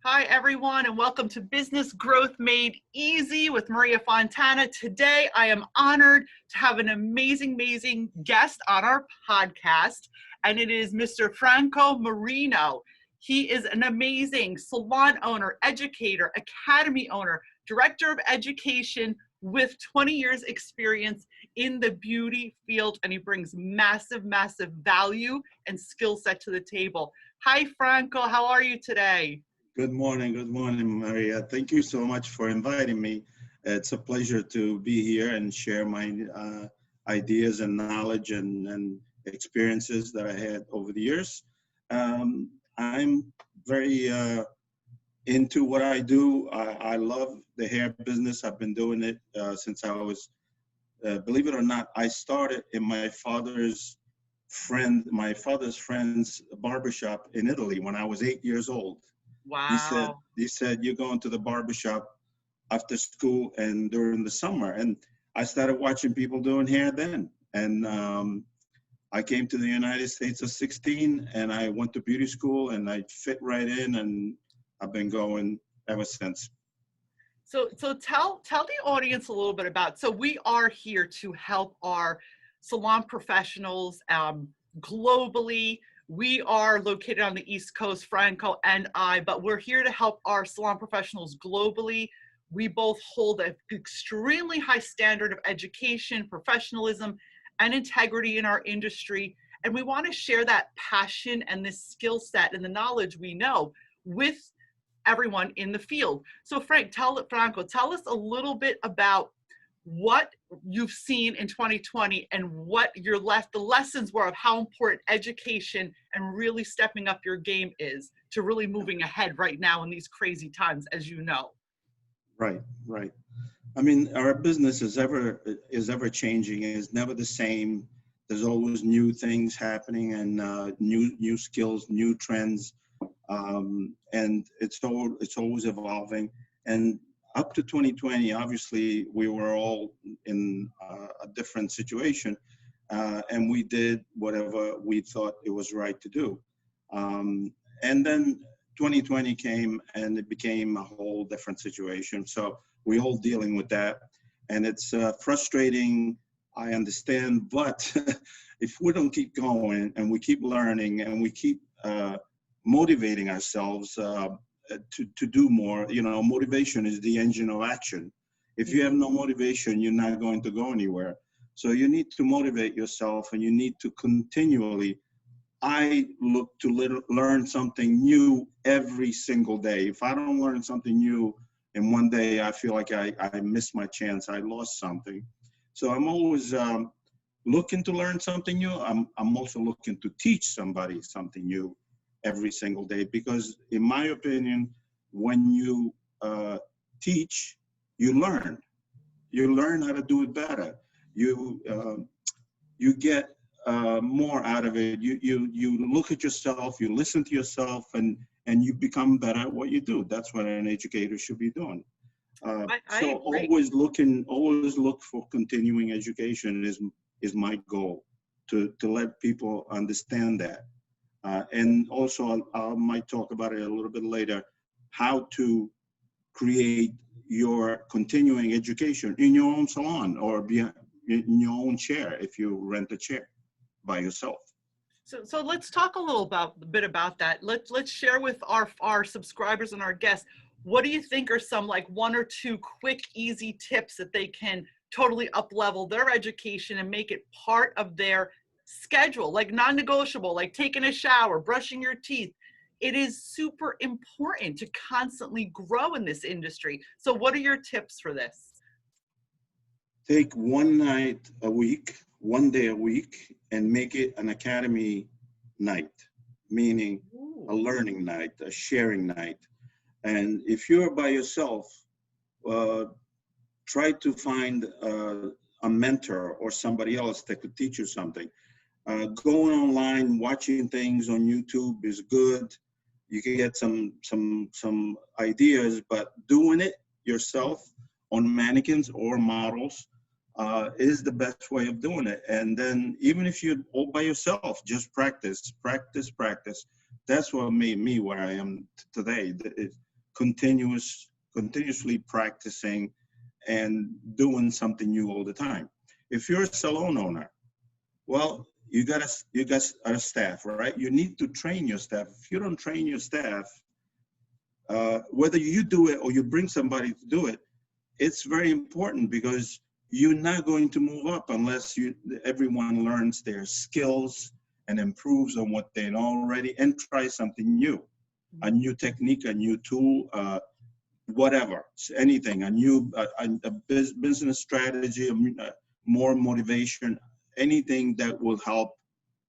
Hi, everyone, and welcome to Business Growth Made Easy with Mariah Fontana. Today, I am honored to have an amazing guest on our podcast, and it is Mr. Franco Marino. He is an amazing salon owner, educator, academy owner, director of education with 20 years experience in the beauty field, and he brings massive value and skill set to the table. Hi, Franco. How are you today? Good morning, Mariah. Thank you so much for inviting me. It's a pleasure to be here and share my ideas and knowledge and experiences that I had over the years. I'm very into what I do. I love the hair business. I've been doing it since I was, believe it or not, I started in my father's friend's barbershop in Italy when I was 8 years old. Wow. He said, you're going to the barbershop after school and during the summer. And I started watching people doing hair then. And I came to the United States at 16 and I went to beauty school and I fit right in and I've been going ever since. So tell the audience a little bit about, so we are here to help our salon professionals globally. We are located on the East Coast, Franco and I, but we're here to help our salon professionals globally. We both hold an extremely high standard of education, professionalism, and integrity in our industry. And we want to share that passion and this skill set and the knowledge we know with everyone in the field. So Franco, tell us a little bit about what you've seen in 2020 and what the lessons were of how important education and really stepping up your game is to really moving ahead right now in these crazy times, as you know. Right. I mean, our business is ever changing. It's never the same. There's always new things happening and new skills, new trends, and it's always evolving. And up to 2020, obviously, we were all in a different situation, and we did whatever we thought it was right to do. And then 2020 came, and it became a whole different situation. So we're all dealing with that, and it's frustrating, I understand, but if we don't keep going, and we keep learning, and we keep motivating ourselves, to do more. You know, motivation is the engine of action. If you have no motivation, you're not going to go anywhere. So you need to motivate yourself and you need to continually, I look to learn something new every single day. If I don't learn something new in one day, I feel like I missed my chance. I lost something. So I'm always looking to learn something new. I'm also looking to teach somebody something new every single day, because in my opinion, when you teach, you learn how to do it better. You get more out of it. You look at yourself, you listen to yourself, and you become better at what you do. That's what an educator should be doing. So always look for continuing education is my goal, to let people understand that. And also, I might talk about it a little bit later, how to create your continuing education in your own salon or in your own chair if you rent a chair by yourself. So let's talk a little bit about that. Let's share with our subscribers and our guests, what do you think are some like 1 or 2 quick, easy tips that they can totally up-level their education and make it part of their schedule, like non-negotiable, like taking a shower, brushing your teeth. It is super important to constantly grow in this industry. So what are your tips for this? Take one night a week, one day a week, and make it an academy night, meaning a learning night, a sharing night. And if you're by yourself, try to find a mentor or somebody else that could teach you something. Going online, watching things on YouTube is good. You can get some ideas, but doing it yourself on mannequins or models is the best way of doing it. And then even if you're all by yourself, just practice. That's what made me where I am today. continuously practicing and doing something new all the time. If you're a salon owner, well, you got a staff, right? You need to train your staff. If you don't train your staff, whether you do it or you bring somebody to do it, it's very important because you're not going to move up unless everyone learns their skills and improves on what they know already and try something new, a new technique, a new tool, whatever, anything, a business strategy, more motivation, anything that will help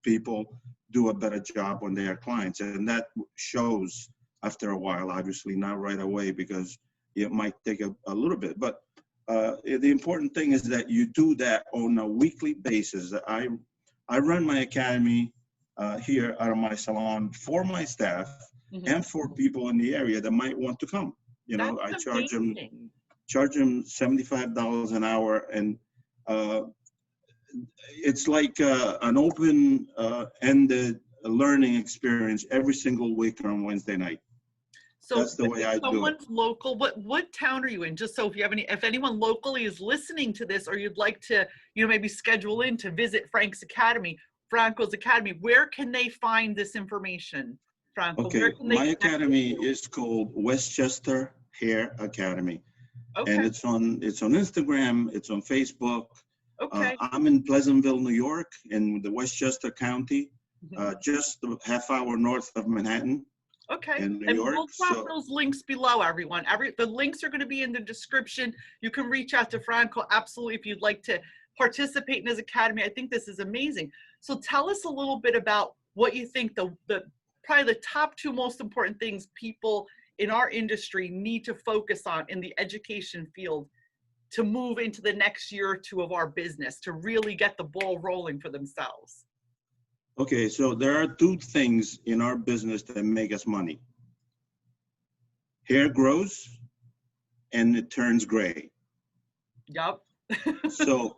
people do a better job on their clients. And that shows after a while, obviously not right away because it might take a little bit, but the important thing is that you do that on a weekly basis. I run my academy here out of my salon for my staff and for people in the area that might want to come. You know, I charge them $75 an hour, and it's like an open-ended learning experience every single week on Wednesday night. So that's the way I do it. Someone's local. What town are you in? Just so if anyone locally is listening to this, or you'd like to, maybe schedule in to visit Franco's Academy, where can they find this information, Franco? Okay, my academy is called Westchester Hair Academy, and it's on Instagram, it's on Facebook. Okay. I'm in Pleasantville, New York, in the Westchester County, just a half hour north of Manhattan. Okay, in New and York. we'll drop those links below, everyone. The links are going to be in the description. You can reach out to Franco, absolutely, if you'd like to participate in his academy. I think this is amazing. So tell us a little bit about what you think probably the top two most important things people in our industry need to focus on in the education field to move into the next year or two of our business, to really get the ball rolling for themselves. Okay, so there are two things in our business that make us money. Hair grows and it turns gray. Yep. So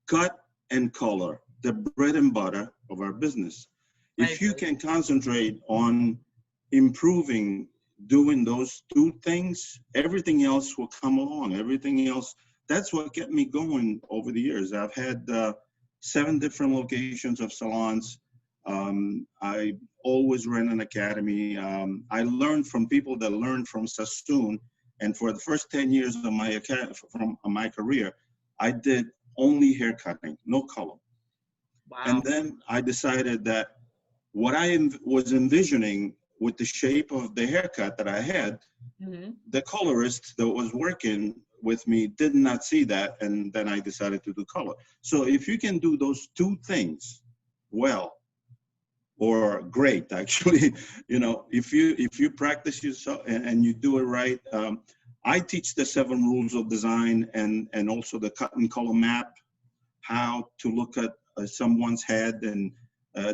cut and color, the bread and butter of our business. If you can concentrate on improving, doing those two things, everything else will come along. Everything else, that's what kept me going over the years. I've had 7 different locations of salons. I always ran an academy. I learned from people that learned from Sassoon, and for the first 10 years of my career, I did only hair cutting, no color. Wow. And then I decided that what I was envisioning with the shape of the haircut that I had, the colorist that was working with me did not see that, and then I decided to do color. So if you can do those two things well, or great, actually, if you practice yourself and you do it right. I teach the 7 rules of design and also the cut and color map, how to look at someone's head and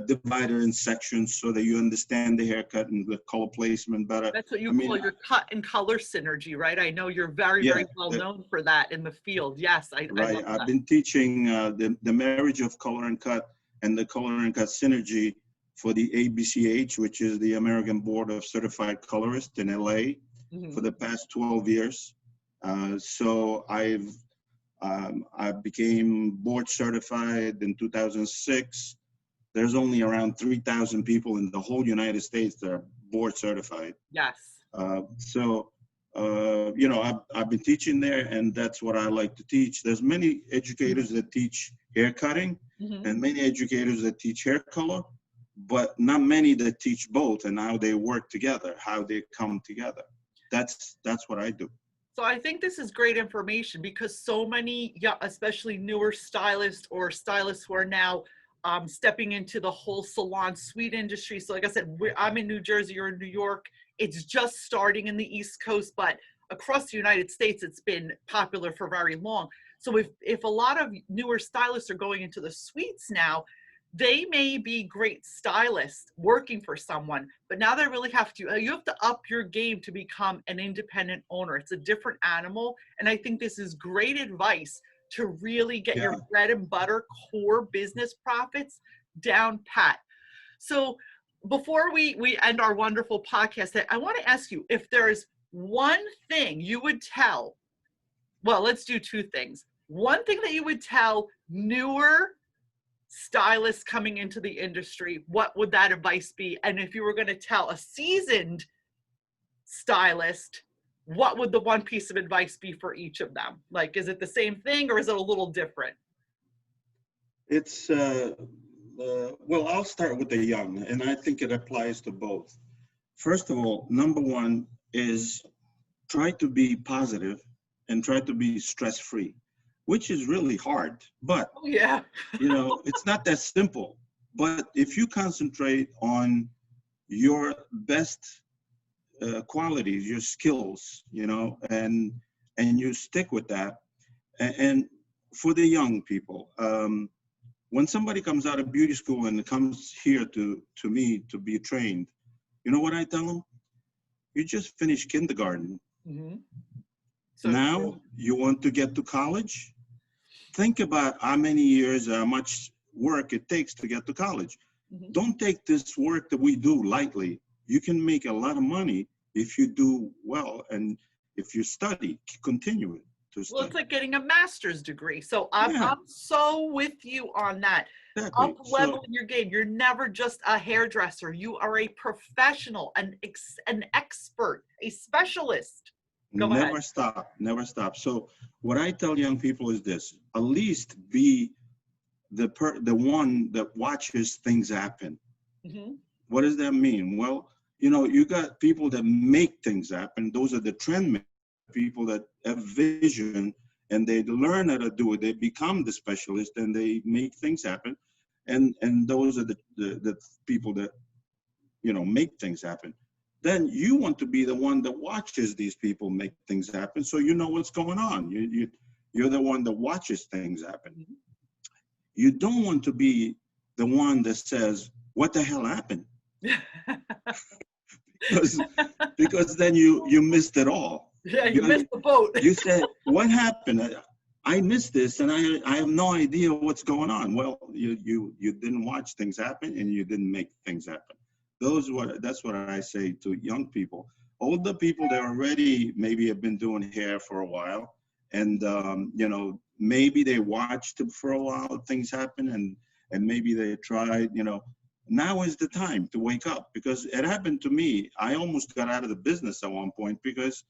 divide it in sections so that you understand the haircut and the color placement better. That's what you call your cut and color synergy, right? I know you're very well known for that in the field. Yes, I love that. I've been teaching the marriage of color and cut and the color and cut synergy for the ABCH, which is the American Board of Certified Colorists in LA, for the past 12 years. So I became board certified in 2006. There's only around 3,000 people in the whole United States that are board certified. Yes. I've been teaching there, and that's what I like to teach. There's many educators that teach hair cutting and many educators that teach hair color, but not many that teach both and how they work together, how they come together. That's what I do. So I think this is great information because so many, especially newer stylists or stylists who are now stepping into the whole salon suite industry. So like I said, I'm in New Jersey, you're in New York. It's just starting in the East Coast, but across the United States, it's been popular for very long. So if a lot of newer stylists are going into the suites now, they may be great stylists working for someone, but now they really you have to up your game to become an independent owner. It's a different animal. And I think this is great advice to really get your bread and butter core business profits down pat. So before we end our wonderful podcast, I want to ask you if there's one thing you would tell, well, let's do two things. One thing that you would tell newer stylists coming into the industry, what would that advice be? And if you were going to tell a seasoned stylist, what would the one piece of advice be for each of them? Like, is it the same thing or is it a little different? It's, well, I'll start with the young, and I think it applies to both. First of all, number one is try to be positive and try to be stress-free, which is really hard. But, Oh, yeah. it's not that simple. But if you concentrate on your best qualities, your skills, and you stick with that. And for the young people, when somebody comes out of beauty school and comes here to me to be trained, you know what I tell them? You just finished kindergarten. Mm-hmm. So now true. you want to get to college? Think about how many years, how much work it takes to get to college. Mm-hmm. Don't take this work that we do lightly. You can make a lot of money if you do well, and if you study, continue it to study. Well, it's like getting a master's degree. So I'm so with you on that. Exactly. Up level in your game. You're never just a hairdresser. You are a professional, an expert, a specialist. Go ahead. Never stop. So what I tell young people is this: at least be the one that watches things happen. Mm-hmm. What does that mean? Well, you got people that make things happen. Those are the trend people that have vision, and they learn how to do it. They become the specialist and they make things happen. And those are the people that, make things happen. Then you want to be the one that watches these people make things happen, so you know what's going on. You're the one that watches things happen. Mm-hmm. You don't want to be the one that says, "What the hell happened?" because then you missed it all. Yeah, you missed the boat. You said, "What happened? I missed this, and I have no idea what's going on." Well, you didn't watch things happen, and you didn't make things happen. That's what I say to young people. Older people that already maybe have been doing hair for a while, and maybe they watched for a while things happen, and maybe they tried. Now is the time to wake up, because it happened to me. I almost got out of the business at one point because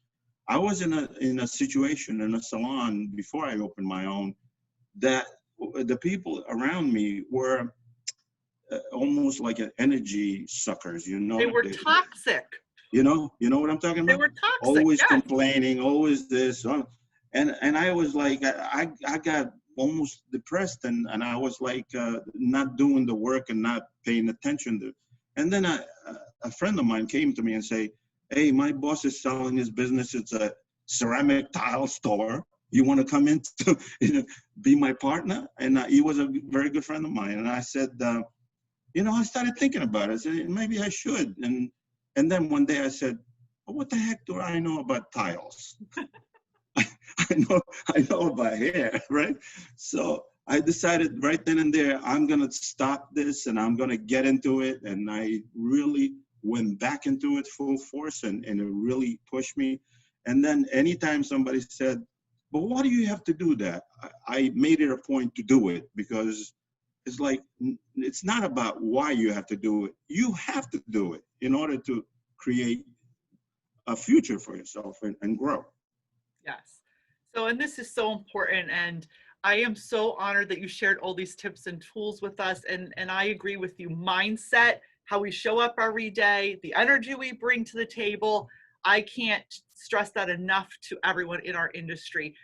I was in a situation in a salon before I opened my own that the people around me were almost like an energy suckers. They were toxic. You know what I'm talking about? They were toxic. Always yes. complaining, always this, and I was like, I got almost depressed, and I was like not doing the work and not paying attention to. And then a friend of mine came to me and say, "Hey, my boss is selling his business. It's a ceramic tile store. You want to come in to be my partner?" And he was a very good friend of mine. And I said, I started thinking about it. I said, maybe I should. And then one day I said, well, what the heck do I know about tiles? I know about hair, right? So I decided right then and there, I'm going to stop this and I'm going to get into it. And I really went back into it full force, and it really pushed me. And then anytime somebody said, but why do you have to do that? I made it a point to do it, because it's like, it's not about why you have to do it. You have to do it in order to create a future for yourself and grow. Yes. So, and this is so important. And I am so honored that you shared all these tips and tools with us. And I agree with you. Mindset, how we show up every day, the energy we bring to the table. I can't stress that enough to everyone in our industry.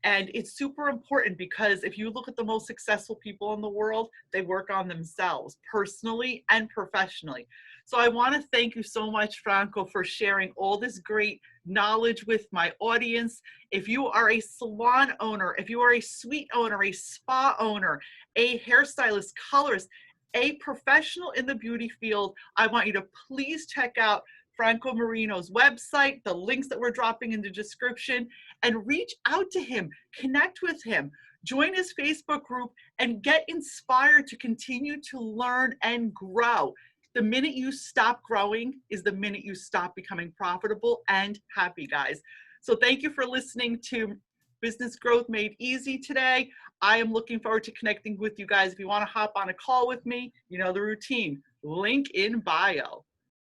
And it's super important, because if you look at the most successful people in the world, they work on themselves personally and professionally. So I want to thank you so much, Franco, for sharing all this great knowledge with my audience. If you are a salon owner, if you are a suite owner, a spa owner, a hairstylist, colorist, a professional in the beauty field, I want you to please check out Franco Marino's website, the links that we're dropping in the description, and reach out to him, connect with him, join his Facebook group, and get inspired to continue to learn and grow. The minute you stop growing is the minute you stop becoming profitable and happy, guys. So thank you for listening to Business Growth Made Easy today. I am looking forward to connecting with you guys. If you want to hop on a call with me, you know the routine. Link in bio.